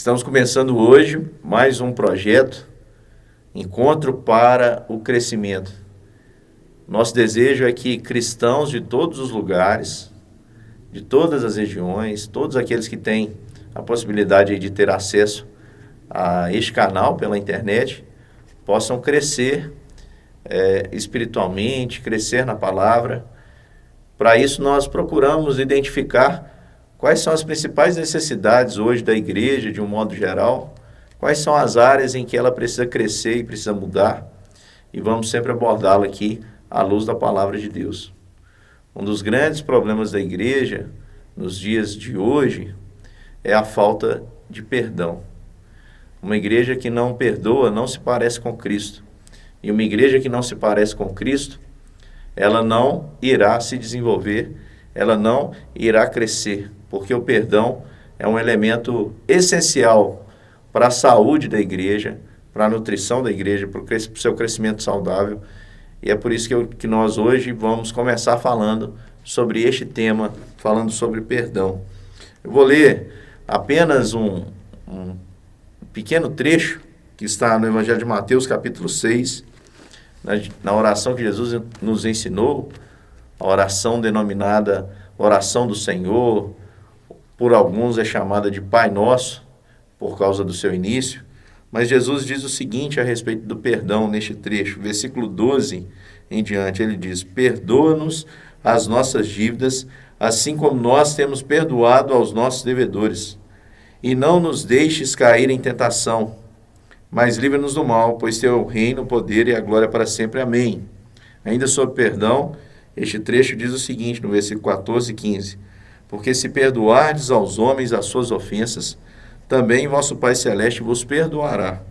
Estamos começando hoje mais um projeto, Encontro para o Crescimento. Nosso desejo é que cristãos de todos os lugares, de todas as regiões, todos aqueles que têm a possibilidade de ter acesso a este canal pela internet, possam crescer espiritualmente, crescer na palavra. Para isso nós procuramos identificar quais são as principais necessidades hoje da igreja, de um modo geral, quais são as áreas em que ela precisa crescer e precisa mudar, e vamos sempre abordá-la aqui à luz da palavra de Deus. Um dos grandes problemas da igreja nos dias de hoje é a falta de perdão. Uma igreja que não perdoa não se parece com Cristo. E uma igreja que não se parece com Cristo, ela não irá se desenvolver, ela não irá crescer, porque o perdão é um elemento essencial para a saúde da igreja, para a nutrição da igreja, para o seu crescimento saudável. E é por isso que nós hoje vamos começar falando sobre este tema, falando sobre perdão. Eu vou ler apenas um pequeno trecho que está no Evangelho de Mateus, capítulo 6, na oração que Jesus nos ensinou, a oração denominada oração do Senhor, por alguns é chamada de Pai Nosso, por causa do seu início, mas Jesus diz o seguinte a respeito do perdão neste trecho, versículo 12 em diante, ele diz: perdoa-nos as nossas dívidas, assim como nós temos perdoado aos nossos devedores, e não nos deixes cair em tentação, mas livra-nos do mal, pois teu é o reino, o poder e a glória para sempre. Amém. Ainda sobre perdão, este trecho diz o seguinte, no versículo 14 e 15, porque se perdoardes aos homens as suas ofensas, também vosso Pai Celeste vos perdoará.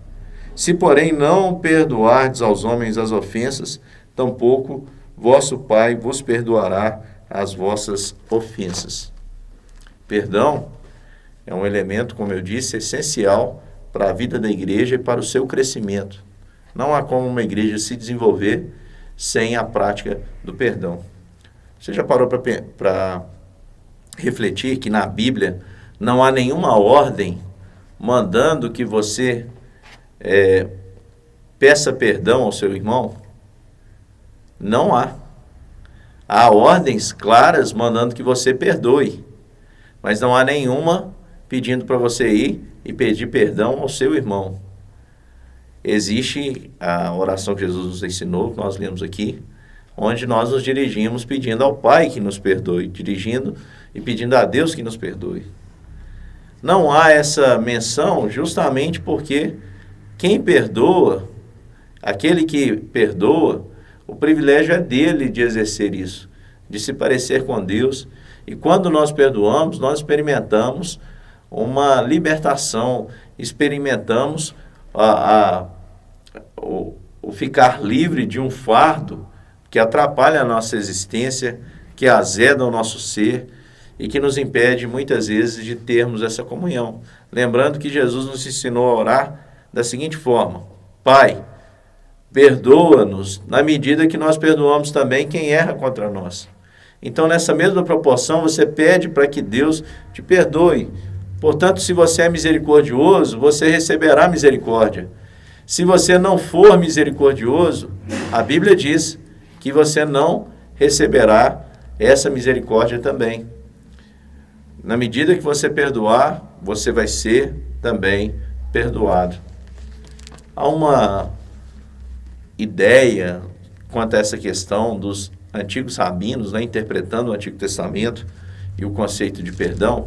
Se, porém, não perdoardes aos homens as ofensas, tampouco vosso Pai vos perdoará as vossas ofensas. Perdão é um elemento, como eu disse, essencial para a vida da igreja e para o seu crescimento. Não há como uma igreja se desenvolver sem a prática do perdão. Você já parou para refletir que na Bíblia não há nenhuma ordem mandando que você peça perdão ao seu irmão? Não há. Há ordens claras mandando que você perdoe, mas não há nenhuma pedindo para você ir e pedir perdão ao seu irmão. Existe a oração que Jesus nos ensinou, que nós lemos aqui, onde nós nos dirigimos pedindo ao Pai que nos perdoe, dirigindo e pedindo a Deus que nos perdoe. Não há essa menção justamente porque quem perdoa, aquele que perdoa, o privilégio é dele de exercer isso, de se parecer com Deus. E quando nós perdoamos, nós experimentamos uma libertação, experimentamos o ficar livre de um fardo que atrapalha a nossa existência, que azeda o nosso ser e que nos impede muitas vezes de termos essa comunhão. Lembrando que Jesus nos ensinou a orar da seguinte forma: Pai, perdoa-nos na medida que nós perdoamos também quem erra contra nós. Então, nessa mesma proporção, você pede para que Deus te perdoe. Portanto, se você é misericordioso, você receberá misericórdia. Se você não for misericordioso, a Bíblia diz que você não receberá essa misericórdia também. Na medida que você perdoar, você vai ser também perdoado. Há uma ideia quanto a essa questão dos antigos rabinos, interpretando o Antigo Testamento e o conceito de perdão.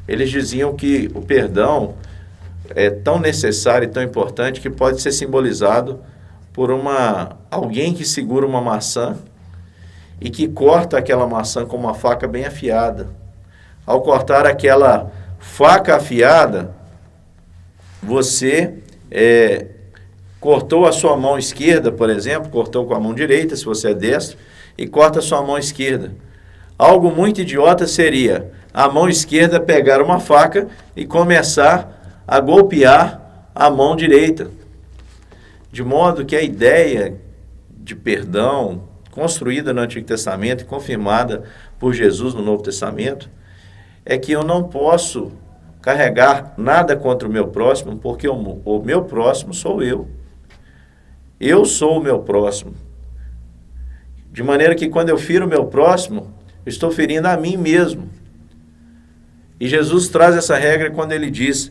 Eles diziam que o perdão é tão necessário e tão importante que pode ser simbolizado por alguém que segura uma maçã e que corta aquela maçã com uma faca bem afiada. Ao cortar aquela faca afiada, você cortou a sua mão esquerda, por exemplo, cortou com a mão direita, se você é destro, e corta a sua mão esquerda. Algo muito idiota seria a mão esquerda pegar uma faca e começar a golpear a mão direita. De modo que a ideia de perdão, construída no Antigo Testamento e confirmada por Jesus no Novo Testamento, é que eu não posso carregar nada contra o meu próximo, porque o meu próximo sou eu. Eu sou o meu próximo. De maneira que quando eu firo o meu próximo, eu estou ferindo a mim mesmo. E Jesus traz essa regra quando ele diz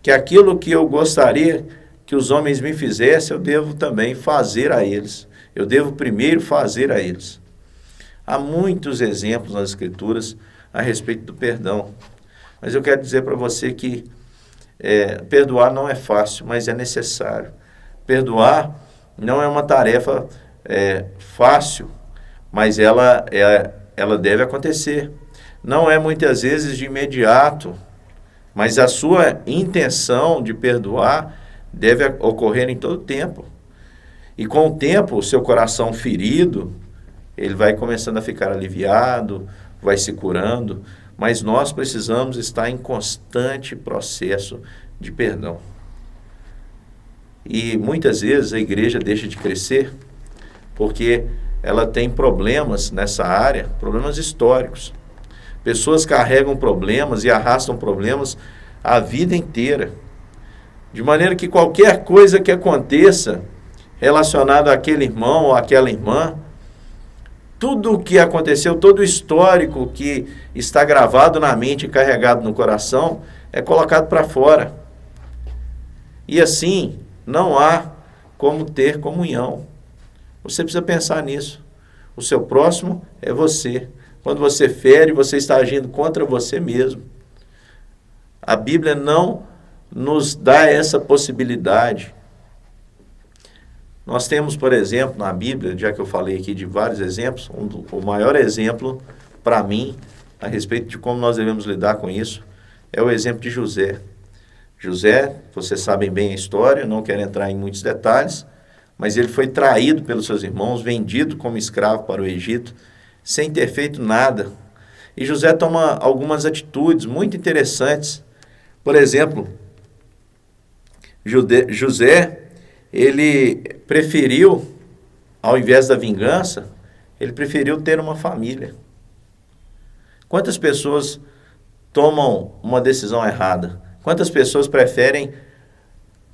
que aquilo que eu gostaria que os homens me fizessem, eu devo também fazer a eles. Eu devo primeiro fazer a eles. Há muitos exemplos nas Escrituras a respeito do perdão. Mas eu quero dizer para você que perdoar não é fácil, mas é necessário. Perdoar não é uma tarefa fácil, mas ela deve acontecer. Não é muitas vezes de imediato, mas a sua intenção de perdoar deve ocorrer em todo tempo. E com o tempo, o seu coração ferido, ele vai começando a ficar aliviado, vai se curando, mas nós precisamos estar em constante processo de perdão. E muitas vezes a igreja deixa de crescer porque ela tem problemas nessa área, problemas históricos. Pessoas carregam problemas e arrastam problemas a vida inteira. De maneira que qualquer coisa que aconteça relacionada àquele irmão ou àquela irmã, tudo o que aconteceu, todo o histórico que está gravado na mente e carregado no coração, é colocado para fora. E assim, não há como ter comunhão. Você precisa pensar nisso. O seu próximo é você. Quando você fere, você está agindo contra você mesmo. A Bíblia não nos dá essa possibilidade. Nós temos, por exemplo, na Bíblia, já que eu falei aqui de vários exemplos, o maior exemplo para mim, a respeito de como nós devemos lidar com isso, é o exemplo de José. José, vocês sabem bem a história, não quero entrar em muitos detalhes, mas ele foi traído pelos seus irmãos, vendido como escravo para o Egito, sem ter feito nada. E José toma algumas atitudes muito interessantes. Por exemplo, José, ele preferiu, ao invés da vingança, ele preferiu ter uma família. Quantas pessoas tomam uma decisão errada? Quantas pessoas preferem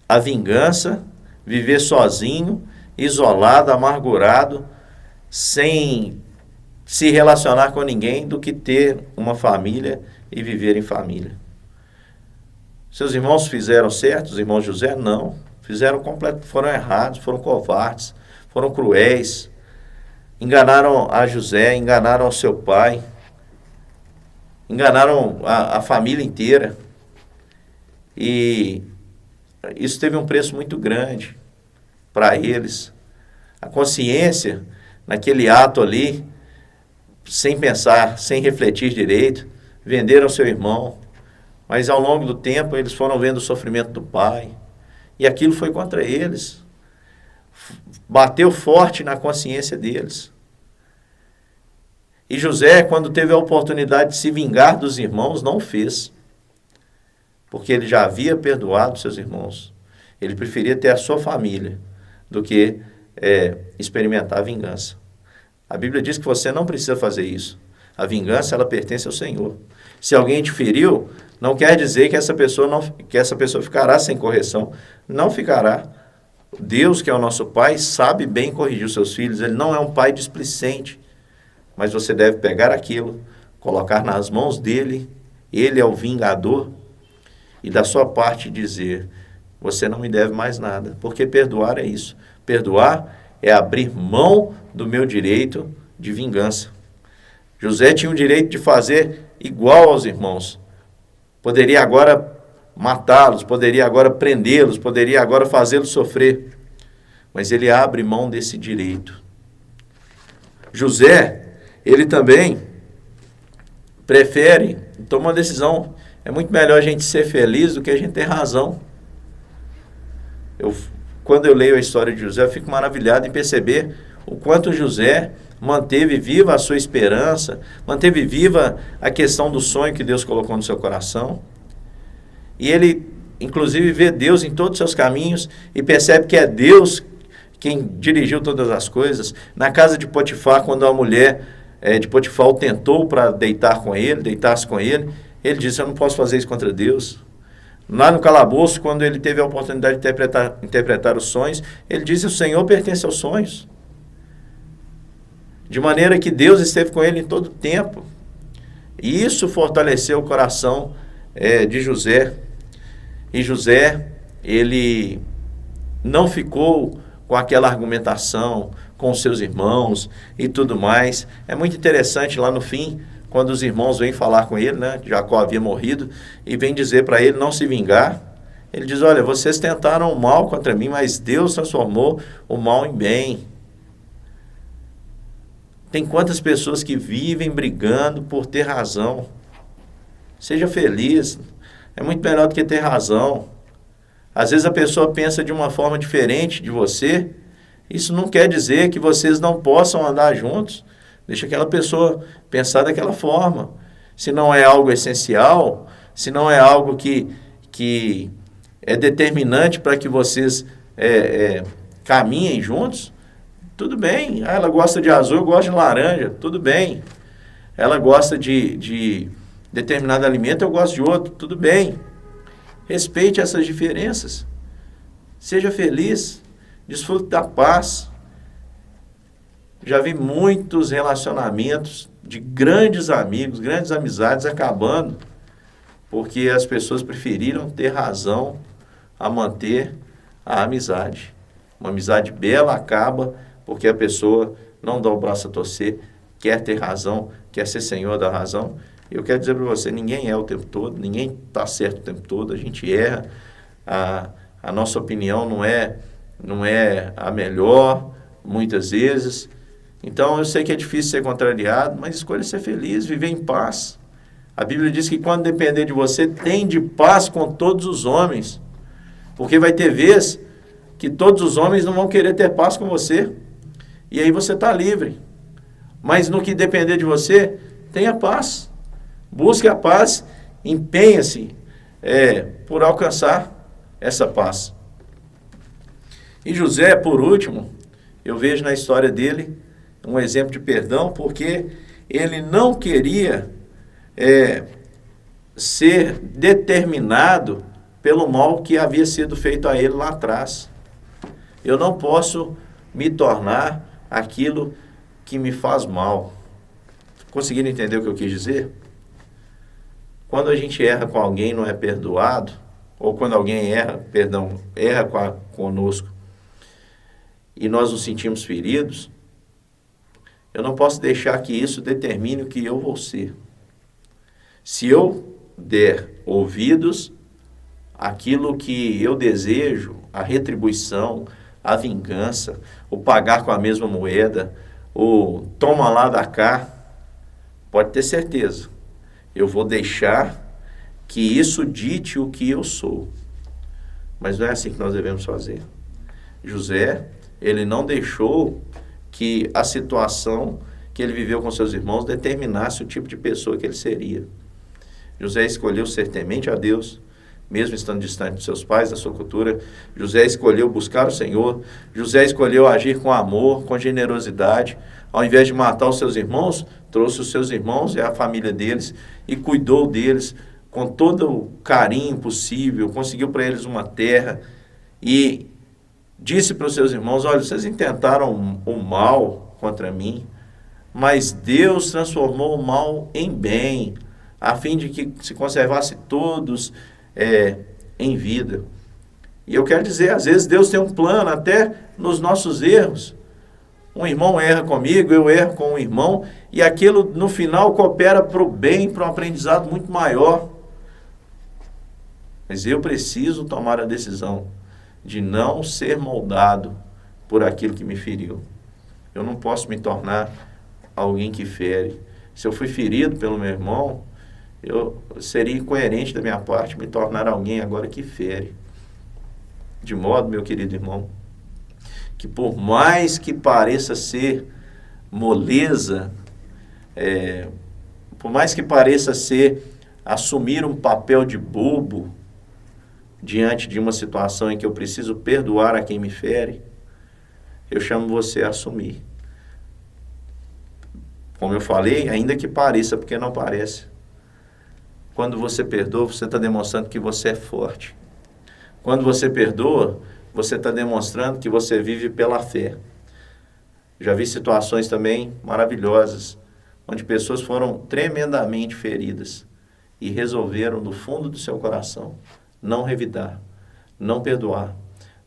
a vingança, viver sozinho, isolado, amargurado, sem se relacionar com ninguém, do que ter uma família e viver em família? Seus irmãos fizeram certo? Os irmãos de José? Não. Foram errados, foram covardes, foram cruéis, enganaram a José, enganaram ao seu pai, enganaram a família inteira. E isso teve um preço muito grande para eles. A consciência, naquele ato ali, sem pensar, sem refletir direito, venderam seu irmão. Mas ao longo do tempo eles foram vendo o sofrimento do pai. E aquilo foi contra eles. Bateu forte na consciência deles. E José, quando teve a oportunidade de se vingar dos irmãos, não o fez. Porque ele já havia perdoado seus irmãos. Ele preferia ter a sua família do que experimentar a vingança. A Bíblia diz que você não precisa fazer isso. A vingança, ela pertence ao Senhor. Se alguém te feriu, não quer dizer que essa pessoa ficará sem correção. Não ficará. Deus, que é o nosso Pai, sabe bem corrigir os seus filhos. Ele não é um pai displicente. Mas você deve pegar aquilo, colocar nas mãos dele. Ele é o vingador. E da sua parte dizer: você não me deve mais nada. Porque perdoar é isso. Perdoar é abrir mão do meu direito de vingança. José tinha o direito de fazer igual aos irmãos. Poderia agora matá-los, poderia agora prendê-los, poderia agora fazê-los sofrer. Mas ele abre mão desse direito. José, ele também prefere tomar uma decisão. É muito melhor a gente ser feliz do que a gente ter razão. Quando eu leio a história de José, eu fico maravilhado em perceber o quanto José manteve viva a sua esperança, manteve viva a questão do sonho que Deus colocou no seu coração. E ele, inclusive, vê Deus em todos os seus caminhos e percebe que é Deus quem dirigiu todas as coisas. Na casa de Potifar, quando a mulher de Potifar o tentou para deitar-se com ele, Ele disse, eu não posso fazer isso contra Deus. Lá no calabouço, quando ele teve a oportunidade de interpretar os sonhos, ele disse, o Senhor pertence aos sonhos. De maneira que Deus esteve com ele em todo o tempo. E isso fortaleceu o coração de José. E José, ele não ficou com aquela argumentação com os seus irmãos e tudo mais. É muito interessante lá no fim, quando os irmãos vêm falar com ele, né? Jacó havia morrido, e vem dizer para ele não se vingar. Ele diz, olha, vocês tentaram o mal contra mim, mas Deus transformou o mal em bem. Tem quantas pessoas que vivem brigando por ter razão. Seja feliz. É muito melhor do que ter razão. Às vezes a pessoa pensa de uma forma diferente de você. Isso não quer dizer que vocês não possam andar juntos. Deixa aquela pessoa pensar daquela forma. Se não é algo essencial, se não é algo que é determinante para que vocês caminhem juntos, tudo bem. Ela gosta de azul, eu gosto de laranja, tudo bem. Ela gosta de determinado alimento, eu gosto de outro, tudo bem. Respeite essas diferenças. Seja feliz, desfrute da paz. Já vi muitos relacionamentos de grandes amigos, grandes amizades acabando, porque as pessoas preferiram ter razão a manter a amizade. Uma amizade bela acaba porque a pessoa não dá o braço a torcer, quer ter razão, quer ser senhor da razão. Eu quero dizer para você, ninguém é o tempo todo, ninguém está certo o tempo todo, a gente erra, a nossa opinião não é a melhor, muitas vezes. Então, eu sei que é difícil ser contrariado, mas escolha ser feliz, viver em paz. A Bíblia diz que quando depender de você, tem de paz com todos os homens. Porque vai ter vez que todos os homens não vão querer ter paz com você. E aí você está livre. Mas no que depender de você, tenha paz. Busque a paz, empenhe-se por alcançar essa paz. E José, por último, eu vejo na história dele um exemplo de perdão, porque ele não queria ser determinado pelo mal que havia sido feito a ele lá atrás. Eu não posso me tornar aquilo que me faz mal. Conseguiram entender o que eu quis dizer? Quando a gente erra com alguém e não é perdoado, ou quando alguém erra conosco, e nós nos sentimos feridos, eu não posso deixar que isso determine o que eu vou ser. Se eu der ouvidos àquilo que eu desejo, a retribuição, a vingança, o pagar com a mesma moeda, o toma lá da cá, pode ter certeza, eu vou deixar que isso dite o que eu sou. Mas não é assim que nós devemos fazer. José, ele não deixou que a situação que ele viveu com seus irmãos determinasse o tipo de pessoa que ele seria. José escolheu ser temente a Deus, mesmo estando distante dos seus pais, da sua cultura. José escolheu buscar o Senhor. José escolheu agir com amor, com generosidade. Ao invés de matar os seus irmãos, trouxe os seus irmãos e a família deles e cuidou deles com todo o carinho possível, conseguiu para eles uma terra e disse para os seus irmãos, olha, vocês intentaram o mal contra mim, mas Deus transformou o mal em bem, a fim de que se conservasse todos em vida. E eu quero dizer, às vezes Deus tem um plano até nos nossos erros. Um irmão erra comigo, eu erro com um irmão, e aquilo no final coopera para o bem, para um aprendizado muito maior. Mas eu preciso tomar a decisão de não ser moldado por aquilo que me feriu. Eu não posso me tornar alguém que fere. Se eu fui ferido pelo meu irmão, eu seria incoerente da minha parte me tornar alguém agora que fere. De modo, meu querido irmão, que por mais que pareça ser moleza, por mais que pareça ser assumir um papel de bobo diante de uma situação em que eu preciso perdoar a quem me fere, eu chamo você a assumir. Como eu falei, ainda que pareça, porque não parece. Quando você perdoa, você está demonstrando que você é forte. Quando você perdoa, você está demonstrando que você vive pela fé. Já vi situações também maravilhosas, onde pessoas foram tremendamente feridas e resolveram, no fundo do seu coração, não revidar, não perdoar,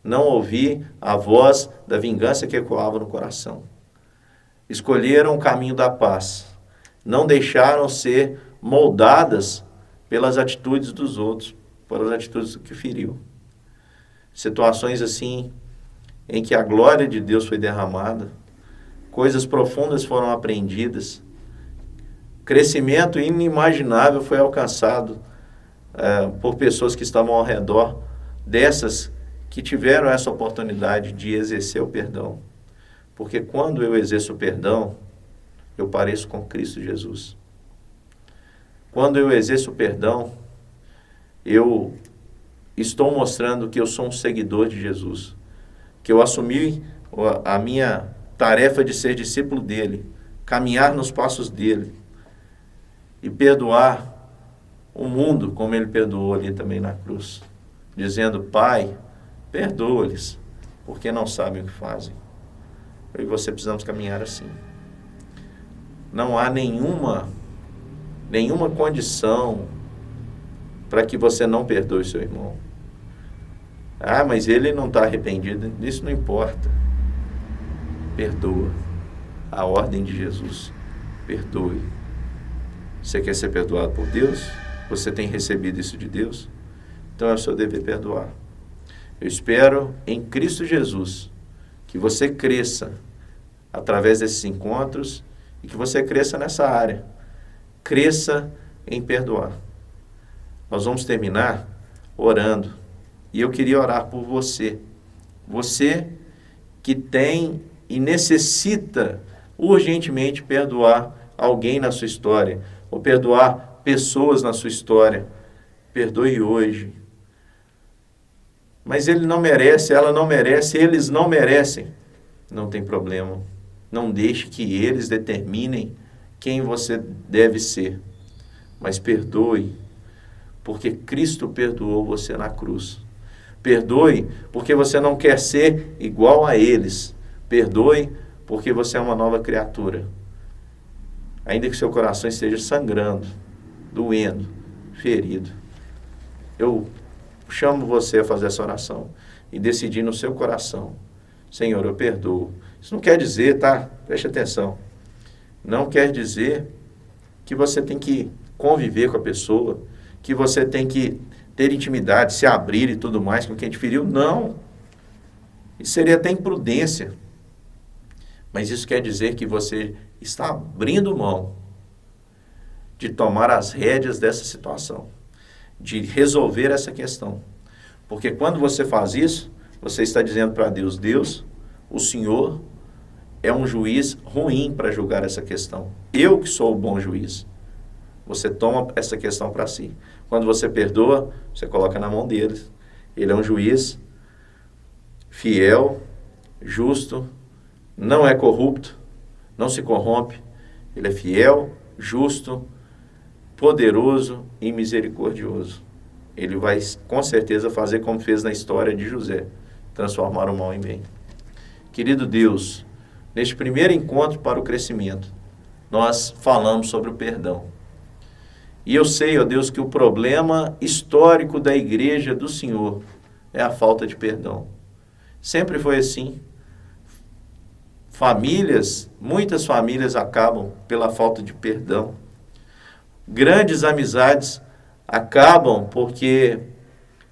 não ouvir a voz da vingança que ecoava no coração. Escolheram o caminho da paz, não deixaram ser moldadas pelas atitudes dos outros, pelas atitudes que feriu. Situações assim, em que a glória de Deus foi derramada, coisas profundas foram aprendidas, crescimento inimaginável foi alcançado por pessoas que estavam ao redor dessas que tiveram essa oportunidade de exercer o perdão. Porque quando eu exerço o perdão, eu pareço com Cristo Jesus. Quando eu exerço o perdão, eu estou mostrando que eu sou um seguidor de Jesus, que eu assumi a minha tarefa de ser discípulo dele, caminhar nos passos dele e perdoar o mundo como ele perdoou ali também na cruz, dizendo: Pai, perdoa-lhes, porque não sabem o que fazem. Eu e você precisamos caminhar assim. Não há nenhuma condição para que você não perdoe seu irmão. Ah, mas ele não está arrependido. Isso não importa. Perdoa. A ordem de Jesus. Perdoe. Você quer ser perdoado por Deus? Você tem recebido isso de Deus? Então é o seu dever perdoar. Eu espero em Cristo Jesus que você cresça através desses encontros e que você cresça nessa área. Cresça em perdoar. Nós vamos terminar orando. E eu queria orar por você. Você que tem e necessita urgentemente perdoar alguém na sua história, ou perdoar pessoas na sua história. Perdoe hoje. Mas ele não merece, ela não merece, eles não merecem. Não tem problema. Não deixe que eles determinem quem você deve ser. Mas perdoe, porque Cristo perdoou você na cruz. Perdoe, porque você não quer ser igual a eles. Perdoe, porque você é uma nova criatura. Ainda que seu coração esteja sangrando, doendo, ferido. Eu chamo você a fazer essa oração e decidir no seu coração: Senhor, eu perdoo. Isso não quer dizer, tá? Preste atenção. Não quer dizer que você tem que conviver com a pessoa, que você tem que ter intimidade, se abrir e tudo mais com quem te feriu. Não. Isso seria até imprudência. Mas isso quer dizer que você está abrindo mão de tomar as rédeas dessa situação, de resolver essa questão. Porque quando você faz isso, você está dizendo para Deus: Deus, o Senhor é um juiz ruim para julgar essa questão. Eu que sou o bom juiz. Você toma essa questão para si. Quando você perdoa, você coloca na mão deles. Ele é um juiz fiel, justo, não é corrupto, não se corrompe. Ele é fiel, justo, poderoso e misericordioso. Ele vai com certeza fazer como fez na história de José, transformar o mal em bem. Querido Deus, neste primeiro encontro para o crescimento, nós falamos sobre o perdão. E eu sei, ó Deus, que o problema histórico da igreja do Senhor é a falta de perdão. Sempre foi assim. Muitas famílias acabam pela falta de perdão. Grandes amizades acabam porque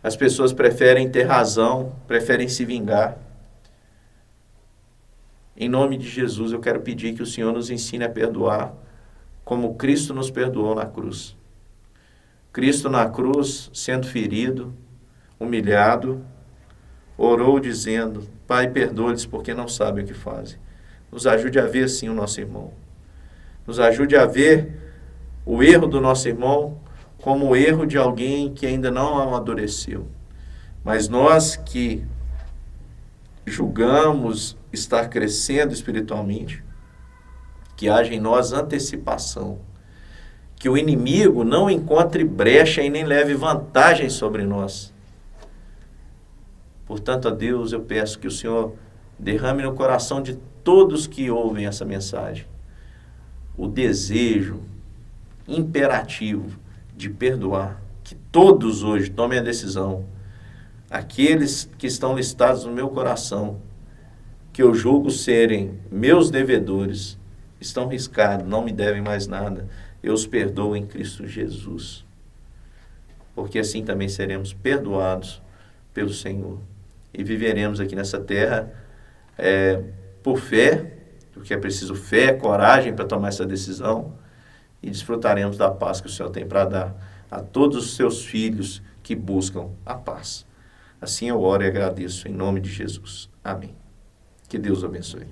as pessoas preferem ter razão, preferem se vingar. Em nome de Jesus, eu quero pedir que o Senhor nos ensine a perdoar como Cristo nos perdoou na cruz. Cristo na cruz, sendo ferido, humilhado, orou dizendo: Pai, perdoa-lhes porque não sabem o que fazem. Nos ajude a ver assim o nosso irmão. Nos ajude a ver o erro do nosso irmão como o erro de alguém que ainda não amadureceu. Mas nós que julgamos estar crescendo espiritualmente, que haja em nós antecipação, que o inimigo não encontre brecha e nem leve vantagem sobre nós. Portanto, a Deus eu peço que o Senhor derrame no coração de todos que ouvem essa mensagem o desejo imperativo de perdoar, que todos hoje tomem a decisão, aqueles que estão listados no meu coração, que eu julgo serem meus devedores, estão riscados, não me devem mais nada, eu os perdoo em Cristo Jesus, porque assim também seremos perdoados pelo Senhor e viveremos aqui nessa terra por fé, porque é preciso fé, coragem para tomar essa decisão, e desfrutaremos da paz que o Senhor tem para dar a todos os seus filhos que buscam a paz. Assim eu oro e agradeço em nome de Jesus. Amém. Que Deus abençoe.